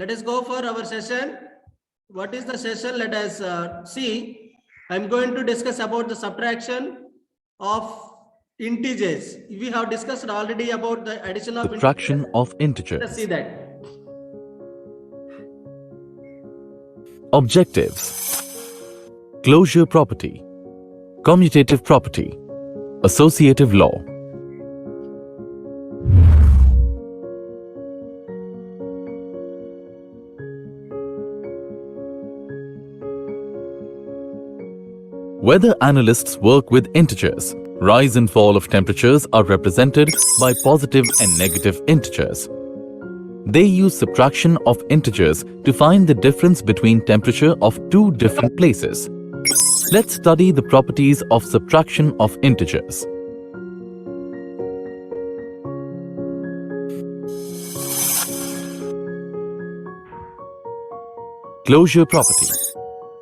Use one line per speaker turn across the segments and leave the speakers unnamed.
Let us go for our session. What is the session? Let us see. I'm going to discuss about the subtraction of integers. We have discussed already about the addition of
Subtraction of
Let us see
integers.
that.
Objectives. Closure property. Commutative property. Associative law. Weather analysts work with integers. Rise and fall of temperatures are represented by positive and negative integers. They use subtraction of integers to find the difference between temperature of two different places. Let's study the properties of subtraction of integers. Closure property.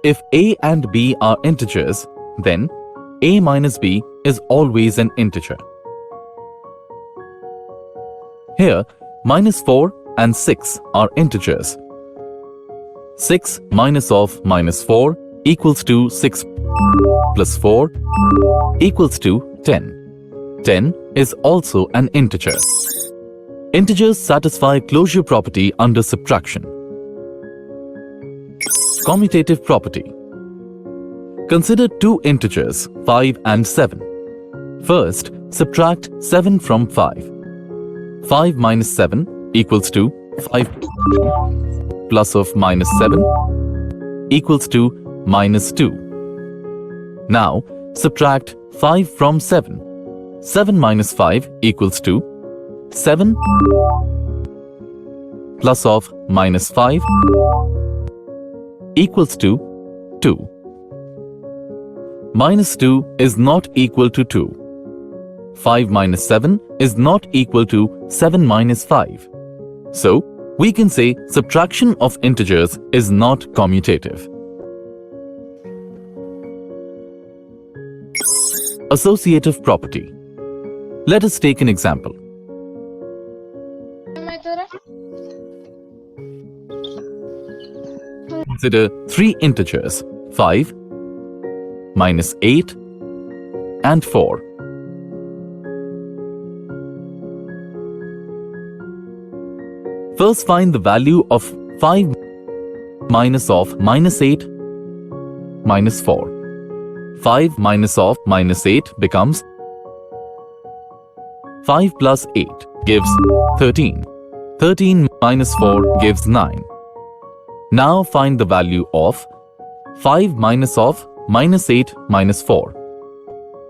If a and b are integers, then a minus b is always an integer. Here, minus 4 and 6 are integers. 6 minus of minus 4 equals to 6 plus 4 equals to 10. 10 is also an integer. Integers satisfy closure property under subtraction. Commutative property. Consider two integers, 5 and 7. First, subtract 7 from 5. 5 minus 7 equals to 5 plus of minus 7 equals to minus 2. Now, subtract 5 from 7. 7 minus 5 equals to 7 plus of minus 5 equals to 2. Minus 2 is not equal to 2. 5 minus 7 is not equal to 7 minus 5. So, we can say subtraction of integers is not commutative. Associative property. Let us take an example. Consider three integers, 5, minus 8, and 4. First, find the value of 5 minus of minus 8 minus 4. 5 minus of minus 8 becomes 5 plus 8 gives 13. 13 minus 4 gives 9. Now find the value of 5 minus of minus 8 minus 4.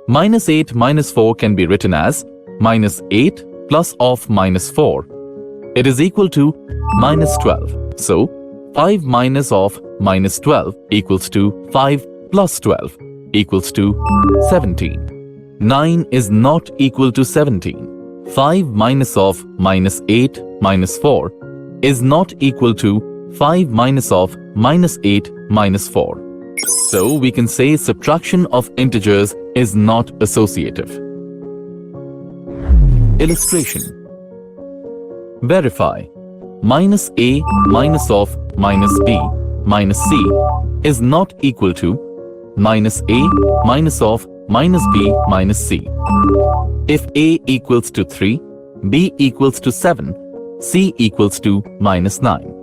Minus 8 minus 4 can be written as minus 8 plus of minus 4. It is equal to minus 12. So, 5 minus of minus 12 equals to 5 plus 12 equals to 17. 9 is not equal to 17. 5 minus of minus 8 minus 4 is not equal to 5 minus of minus 8 minus 4. So we can say subtraction of integers is not associative. Illustration. Verify. Minus a minus of minus b minus c is not equal to minus a minus of minus b minus c. If a equals to 3, b equals to 7, c equals to minus 9.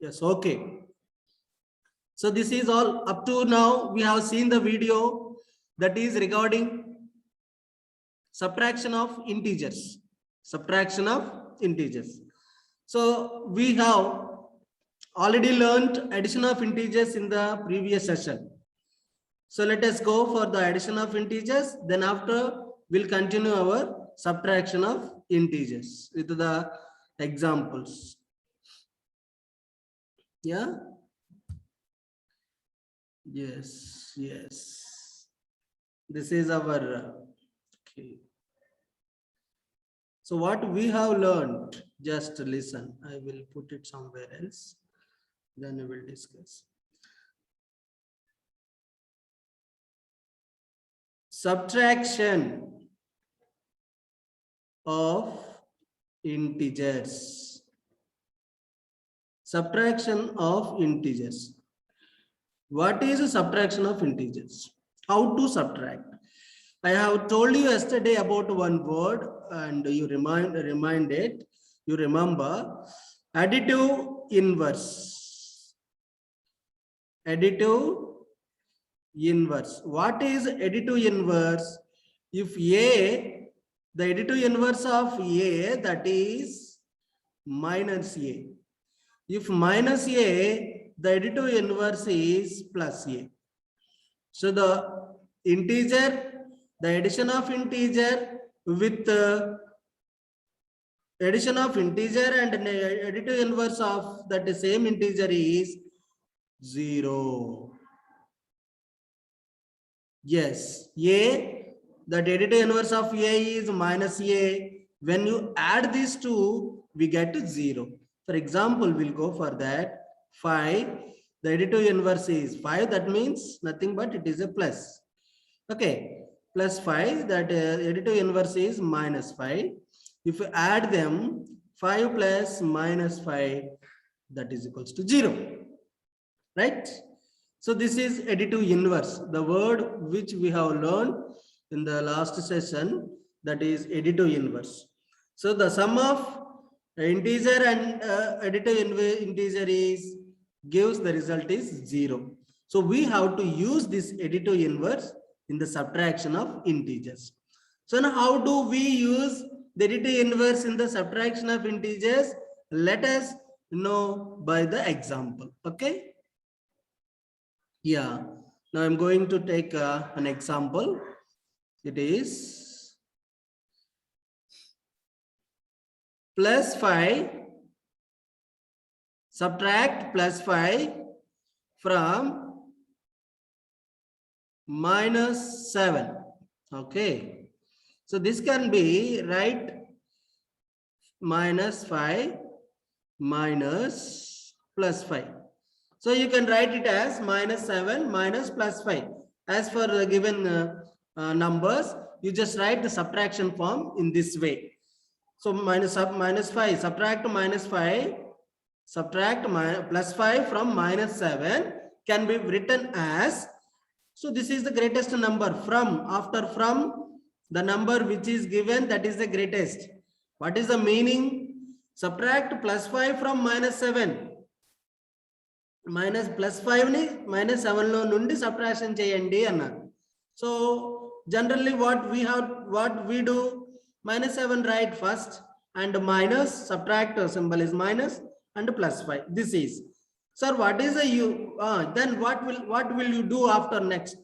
Yes, okay. So this is all up to now. We have seen the video that is regarding subtraction of integers. Subtraction of integers. So we have already learned addition of integers in the previous session. So let us go for the addition of integers. Then after we'll continue our subtraction of integers with the examples. Yeah. Yes. Yes. This is our okay. So what we have learned, just listen. I will put it somewhere else. Then we will discuss. Subtraction of integers. Subtraction of integers. What is a subtraction of integers? How to subtract? I have told you yesterday about one word and you remember additive inverse. Additive inverse. What is additive inverse? If A, the additive inverse of A, that is minus A. If minus A, the additive inverse is plus A. So the integer, the addition of integer with addition of integer and additive inverse of that same integer is 0. Yes, A, the additive inverse of A is minus A. When you add these two, we get 0. For example, we'll go for that. 5, the additive inverse is 5. That means nothing but it is a plus. Okay, plus 5, that additive inverse is minus 5. If you add them, 5 plus minus 5, that is equals to 0. Right? So this is additive inverse, the word which we have learned in the last session, that is additive inverse. So the sum of integer and additive integer is gives the result is 0. So we have to use this additive inverse in the subtraction of integers. So now how do we use the additive inverse in the subtraction of integers? Let us know by the example. Okay. Yeah, now I'm going to take an example. It is plus 5, subtract plus 5 from minus 7. Okay, so this can be right minus 5 minus plus 5. So you can write it as minus 7 minus plus 5. As for the given numbers, you just write the subtraction form in this way. So minus 5, subtract minus 5, subtract plus 5 from minus 7 can be written as, so this is the greatest number from, after from, the number which is given, that is the greatest. What is the meaning? Subtract plus 5 from minus 7. Minus plus 5 ni minus 7 lo nundi subtraction cheyandi annaru. So generally what we do, minus 7 write first and minus, subtract symbol is minus and plus 5. This is, sir, what is the then what will you do after next?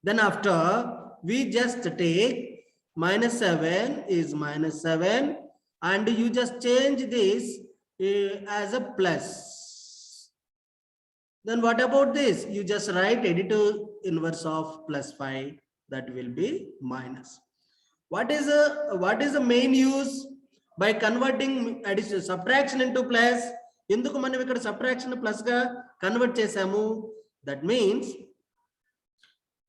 Then after we just take minus 7 is minus 7 and you just change this as a plus. Then what about this? You just write additive inverse of plus 5, that will be minus. What is the main use by converting addition subtraction into plus? Enduku manam ikkada subtraction plus ga convert chesamu? That means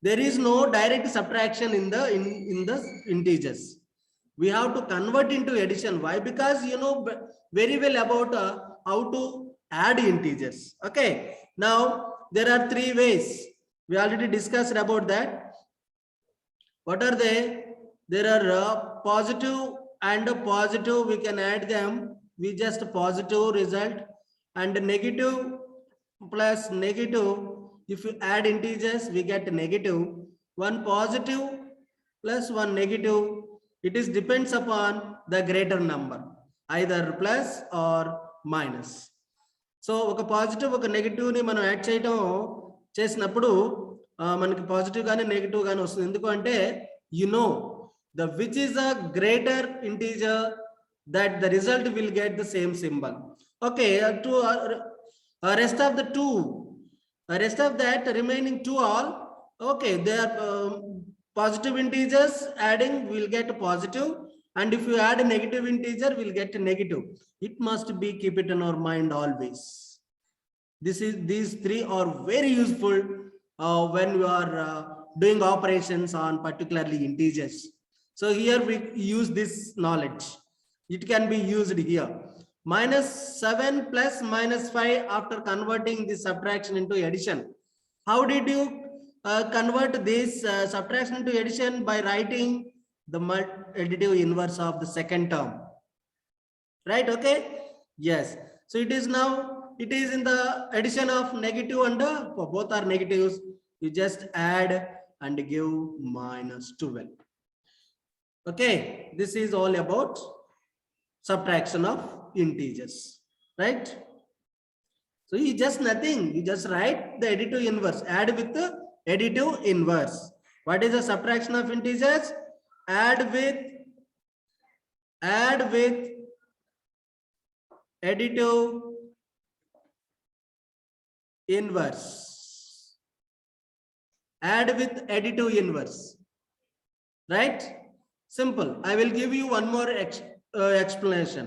there is no direct subtraction in the integers. We have to convert into addition. Why? Because you know very well about how to add integers. Okay, now there are 3 ways. We already discussed about that. What are they? There are positive and positive. We can add them. We just positive result and negative plus negative, if you add integers we get negative. One positive plus one negative, it is depends upon the greater number, either plus or minus. So ఒక positive ఒక negative ని మనం add చేయటం చేసినప్పుడు మనకి positive గానీ negative గానీ వస్తుంది. ఎందుకు అంటే you know the which is a greater integer, that the result will get the same symbol. Okay, to rest of the two, rest of that remaining two all, okay, they are positive integers, adding will get positive, and if you add a negative integer we'll get a negative. It must be, keep it in our mind always. These three are very useful when you are doing operations on particularly integers. So here we use this knowledge. It can be used here. -7 plus -5 after converting the subtraction into addition. How did you convert this subtraction into addition? By writing the additive inverse of the second term. Right? Okay. Yes. So it is now, it is in the addition of negative and both are negatives. You just add and give -12. Okay. This is all about subtraction of integers, right? So you just nothing, you just write the additive inverse, add with the additive inverse. What is the subtraction of integers? Add with additive inverse. Add with additive inverse, right? Simple. I will give you one more explanation,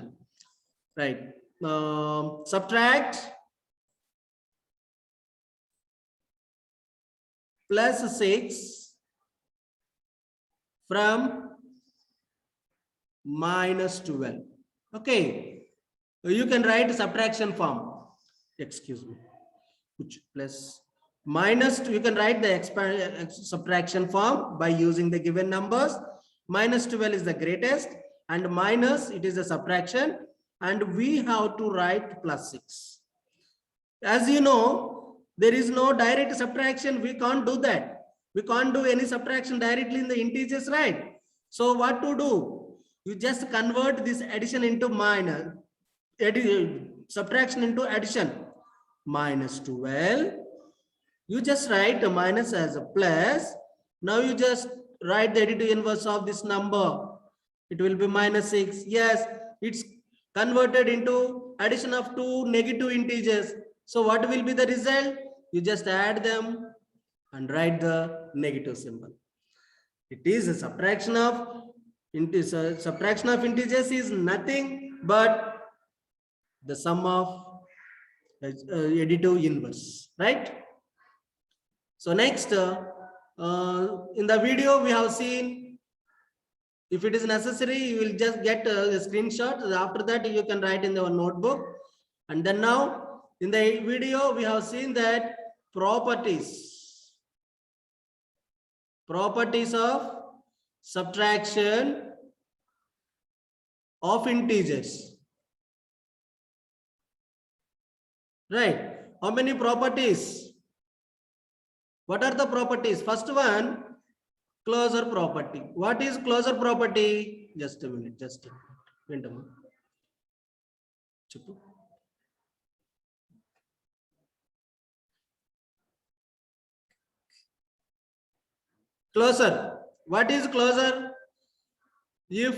right? Subtract plus 6 from -12. Okay, you can write subtraction form, excuse me, which plus -2, you can write the subtraction form by using the given numbers. -12 is the greatest, and minus, it is a subtraction, and we have to write +6. As you know, there is no direct subtraction. We can't do that. We can't do any subtraction directly in the integers, right? So what to do? You just convert this addition into minus, subtraction into addition. -12, you just write a minus as a plus. Now you just write the additive inverse of this number. It will be -6. Yes, it's converted into addition of two negative integers. So what will be the result? You just add them and write the negative symbol. It is a subtraction of integers. Subtraction of integers is nothing but the sum of additive inverse, right? So next, in the video we have seen, if it is necessary, you will just get a screenshot. After that, you can write in your notebook. And then now, in the video, we have seen that properties of subtraction of integers. Right? How many properties? What are the properties? First one, closure property. What is closure property? Just a minute, just a minute. Closure. What is closure? If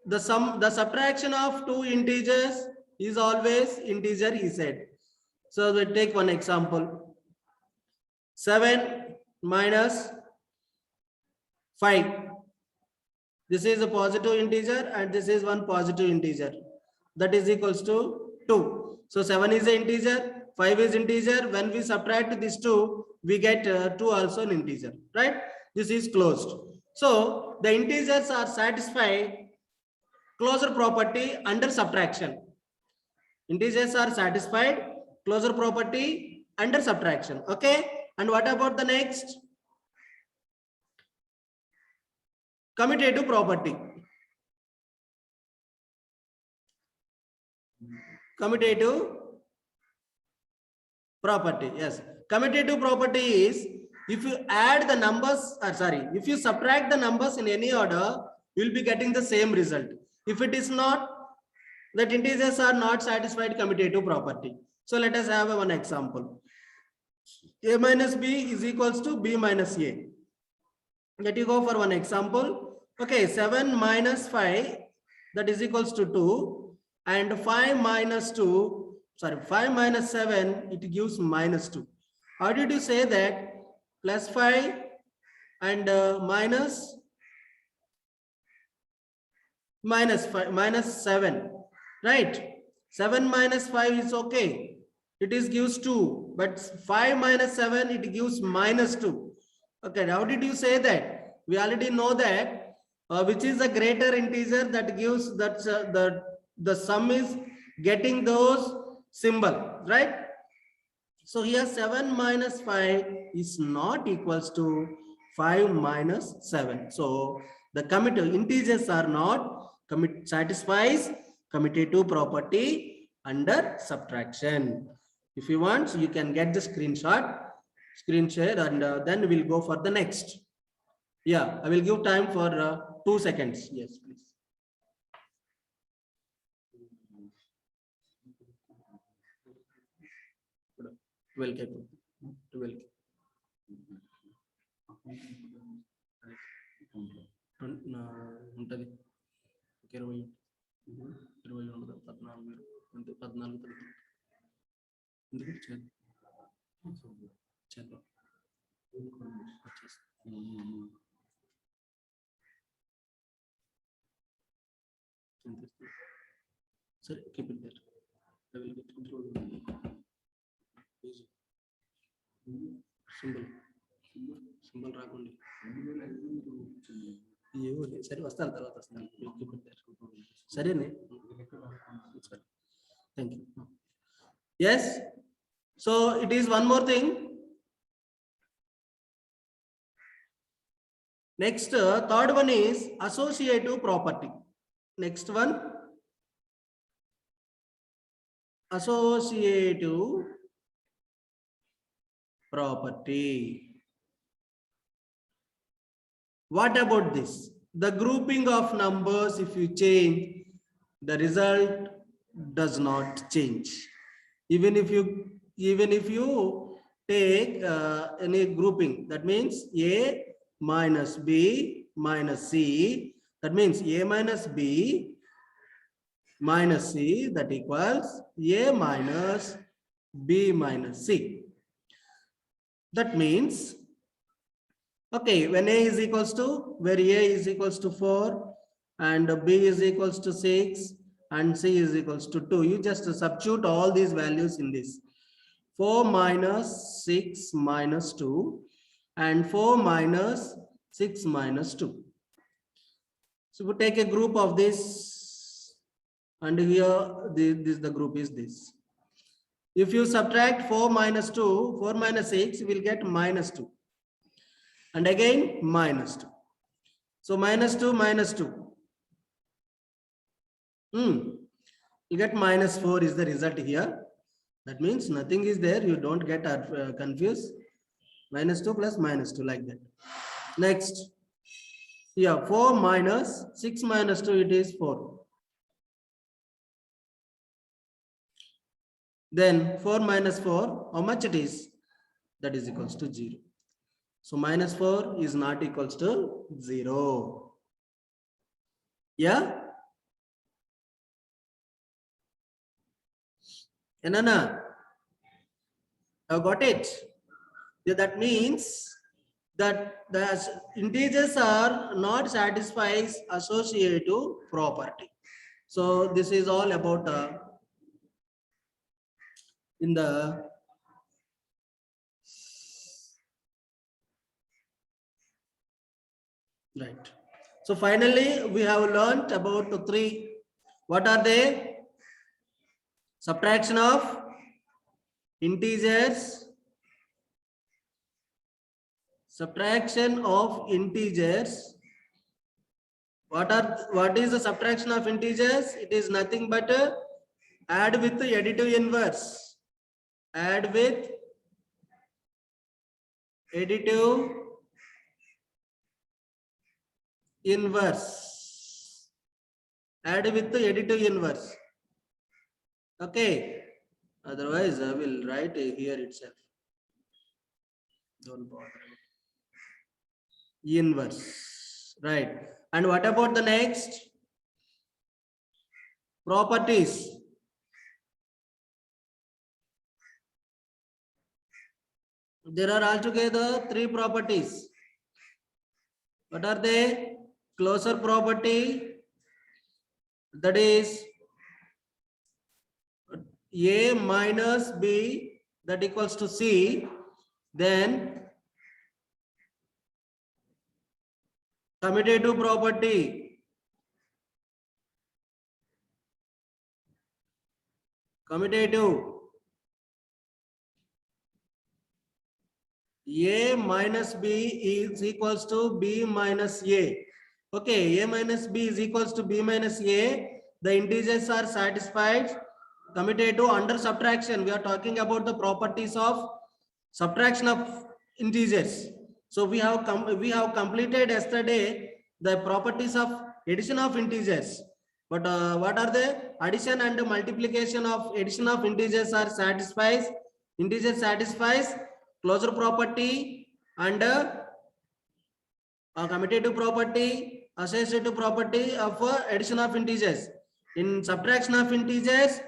the subtraction of two integers is always integer, he said. So we take one example. 7 minus 5. This is a positive integer and this is one positive integer. That is equals to 2. So 7 is an integer, 5 is integer. When we subtract these two, we get 2 also an integer, right? This is closed. So the integers are satisfied closure property under subtraction. Integers are satisfied closure property under subtraction. Okay. And what about the next? Commutative property. Commutative property. Yes, commutative property is if you add the numbers, if you subtract the numbers in any order, you will be getting the same result. If it is not, that integers are not satisfied commutative property. So let us have one example. A minus b is equals to b minus a. Let you go for one example. Okay, 7 minus 5, that is equals to 2, and 5 minus 7, it gives minus 2. How did you say that? Plus 5 and minus 7, right? 7 minus 5 is okay. It is gives 2, but 5 minus 7, it gives minus 2. Okay, how did you say that? We already know that which is a greater integer that gives that the sum is getting those symbol, right? So here 7 minus 5 is not equals to 5 minus 7. So the commutative integers are not satisfies commutative property under subtraction. If you want, you can get the screen share, and then we'll go for the next. Yeah, I will give time for 2 seconds. Yes, please. Welcome. ఉంటుంది 20 ఉండదు 14 సరే keep it there. I will get control. Symbol రాకుండా ఏమో సరే వస్తాను తర్వాత వస్తాను సరేనే thank you yes so it is one more thing next third one is associative property next one associative property. What about this? The grouping of numbers, if you change, the result does not change. Even if you take any grouping, that means A minus B minus C, that means A minus B minus C, that equals A minus B minus C. That means, okay, when A is equals to, where A is equals to 4 and B is equals to 6 and C is equals to 2, you just substitute all these values in this. 4 minus 6 minus 2 and 4 minus 6 minus 2. So we take a group of this, and here the group is this. If you subtract 4 minus 2, 4 minus 6, you will get minus 2. And again minus 2. So minus 2 minus 2. You get minus 4 is the result here. That means nothing is there. You don't get confused. Minus 2 plus minus 2 like that. Next. Yeah, 4 minus 6 minus 2, it is 4. Then 4 minus 4, how much it is? That is equals to 0. So minus 4 is not equals to 0. Yeah? Enana? I got it. Yeah, that means that the integers are not satisfies associative property. So this is all about in the right. So finally we have learned about the 3. What are they? Subtraction of integers, subtraction of integers. What is the subtraction of integers? It is nothing but add with the additive inverse. Add with additive inverse. Add with the additive inverse. Okay. Otherwise, I will write here itself. Don't bother. Inverse. Right. And what about the next? Properties. There are altogether 3 properties. What are they? Closure property, that is A minus B that equals to C. Then commutative property. Commutative. A minus B is equals to B minus A. Okay, A minus B is equals to B minus A. The integers are satisfied. Commutative under subtraction. We are talking about the properties of subtraction of integers. So we have completed yesterday the properties of addition of integers. But what are they? Addition and multiplication of addition of integers are satisfies. Integer satisfies closure property and commutative property, associative property of addition of integers. In subtraction of integers,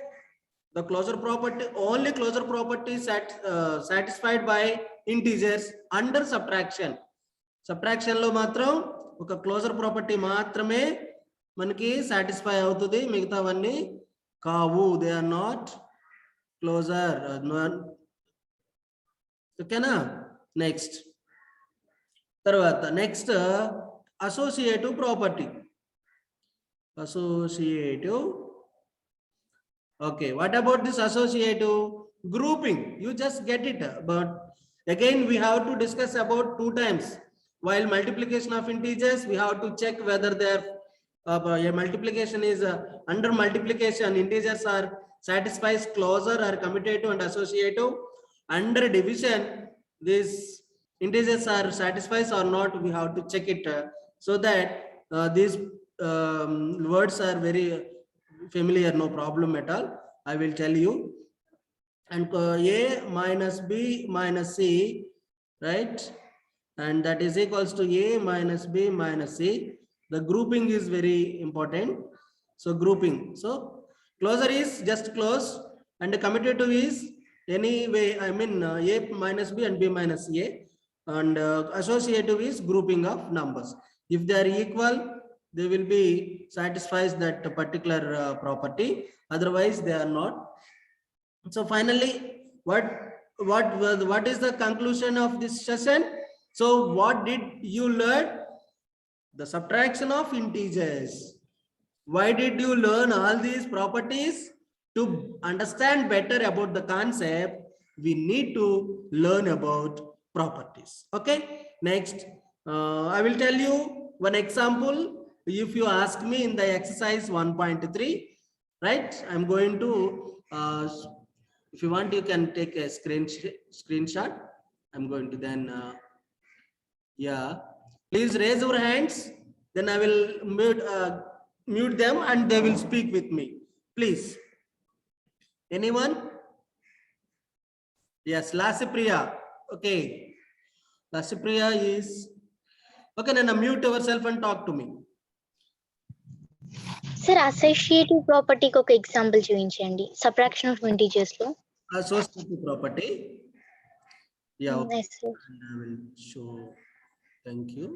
the closure property, only closure property satisfied by integers under subtraction. Subtraction lo matram oka closure property matrame manaki satisfy avutadi, migitavani kaavu, they are not closure. Okay na? Next tarvata next associative property. Associative. Okay, what about this associative? Grouping, you just get it, but again we have to discuss about 2 times. While multiplication of integers, we have to check whether their a multiplication is under multiplication integers are satisfies closure or commutative and associative. Under division, these integers are satisfies or not, we have to check it, so that these words are very familiar, no problem at all. I will tell you. And A minus B minus C, right? And that is equals to A minus B minus C. The grouping is very important. So grouping. So closure is just close, and the commutative is anyway, I mean A minus B and B minus A, and associative is grouping of numbers. If they are equal, they will be satisfies that particular property. Otherwise, they are not. So finally, what is the conclusion of this session? So what did you learn? The subtraction of integers. Why did you learn all these properties? To understand better about the concept, we need to learn about properties. Okay. Next, I will tell you one example. If you ask me in the exercise 1.3, right? I'm going to, if you want, you can take a screenshot. I'm going to then, yeah. Please raise your hands. Then I will mute them and they will speak with me. Please. Anyone? Yes, Lasipriya. Okay. Lasipriya is, okay, then mute yourself and talk to me.
Sir, associative property కి ఒక example చూపించండి. Subtraction of integers లో.
Associative property. Yeah. Okay.
Yes, sir.
And I will show. Thank you.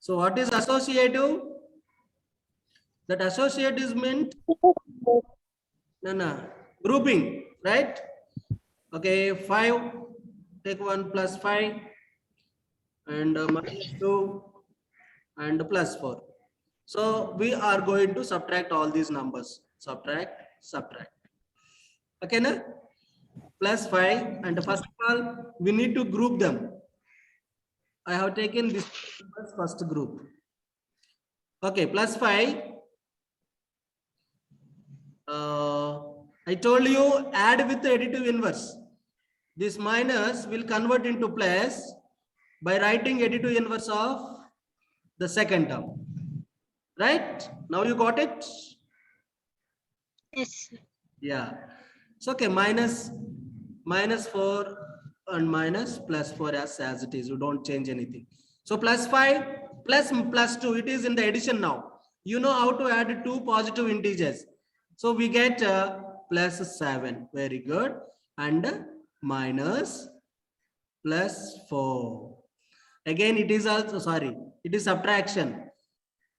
So what is associative? That associative meant grouping, right? Okay, 5, take 1 plus 5 and minus 2 and plus 4. So we are going to subtract all these numbers. Subtract. Okay, na? Plus 5, and first of all, we need to group them. I have taken this first group. Okay, plus 5. I told you add with the additive inverse. This minus will convert into plus, by writing additive inverse of the second term. Right? Now you got it?
Yes, sir.
Yeah. So okay, minus 4 and minus plus 4 as it is. You don't change anything. So plus 5 plus 2. It is in the addition now. You know how to add two positive integers. So we get plus 7. Very good. And minus plus 4. Again, it is also, sorry, it is subtraction.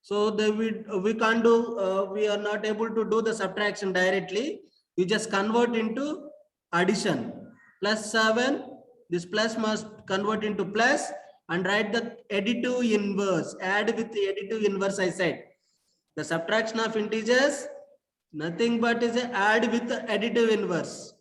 So we can't do, we are not able to do the subtraction directly. You just convert into addition. Plus 7, this plus must convert into plus and write the additive inverse. Add with the additive inverse, I said. The subtraction of integers, nothing but is a add with the additive inverse.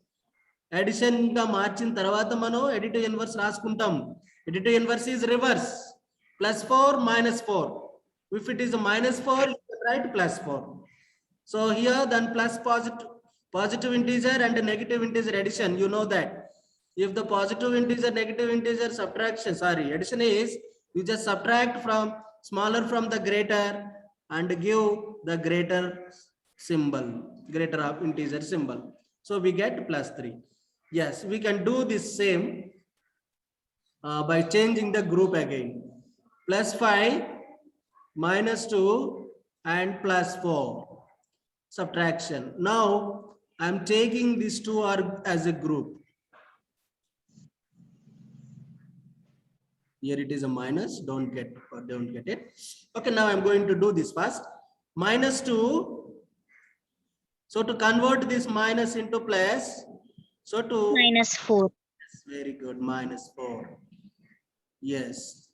Addition ka marchin tarvata mano additive inverse raskuntam. Additive inverse is reverse. Plus 4 minus 4. If it is a minus 4, you can write plus 4. So here then plus positive integer and a negative integer addition. You know that if the positive integer, negative integer subtraction, sorry, addition is, you just subtract from smaller from the greater and give the greater symbol, greater of integer symbol. So we get plus 3. Yes, we can do this same by changing the group again. Plus 5, minus 2 and plus 4. Subtraction. Now I'm taking these two are as a group. Here it is a minus, don't get it. Okay, now I'm going to do this first. Minus 2. So to convert this minus into plus, so to
Minus 4.
yes, very good, minus 4. Yes.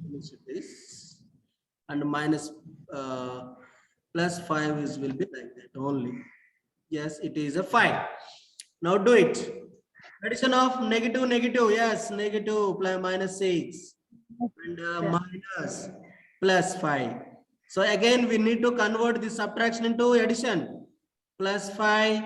Finish this. And minus plus 5 is will be like that only. Yes, it is a 5. Now do it. Addition of negative, yes, negative plus minus 6 and minus plus 5. So again we need to convert this subtraction into addition. Plus 5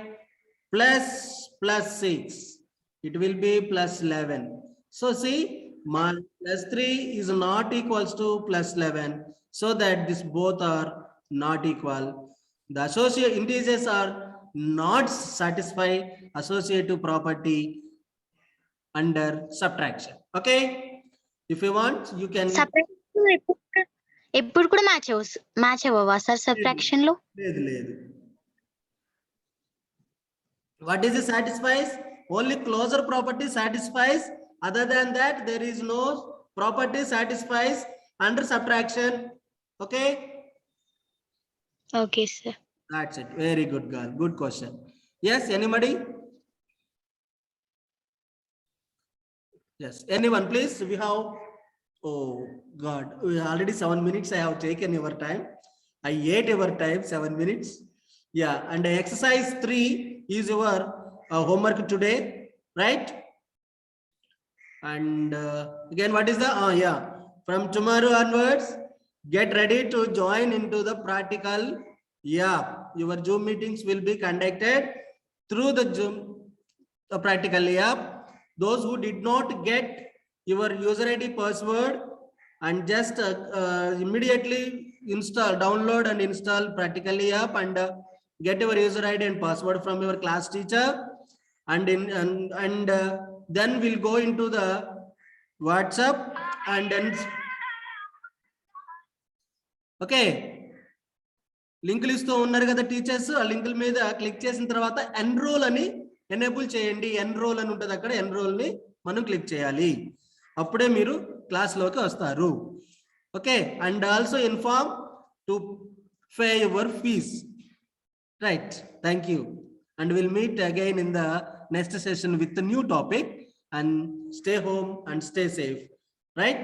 plus 6. It will be plus 11. So see, plus 3 is not equals to plus 11. So that this both are not equal. The associative integers are not satisfy associative property under subtraction. Okay. If you want, you can.
ఎప్పుడు కూడా match అవ్వవా sir subtraction లో?
లేదు. What is it satisfies? Only closure property satisfies. Other than that, there is no property satisfies under subtraction. Okay.
Okay, sir.
That's it. Very good, girl. Good question. Yes, anybody? Yes, anyone, please. We have, oh God, we already 7 minutes. I have taken your time. I ate your time, 7 minutes. Yeah, and exercise 3 is your homework today, right? And again, what is the, yeah, from tomorrow onwards, get ready to join into the practical. Yeah, your Zoom meetings will be conducted through the Zoom practical app. Those who did not get your user ID password and just immediately download and install practically app and get your user ID and password from your class teacher, and then we'll go into the WhatsApp and then okay. లింకులు ఇస్తూ ఉన్నారు కదా teachers, ఆ లింకుల మీద click చేసిన తర్వాత enrol అని ఎనేబుల్ చేయండి. ఎన్రోల్ అని ఉంటుంది అక్కడ, ఎన్రోల్ ని మనం క్లిక్ చేయాలి. అప్పుడే మీరు క్లాస్ లోకి వస్తారు. Okay, and also inform to pay your fees. Right, thank you. And we'll meet again in the next session with the new topic, and stay home and stay safe. Right?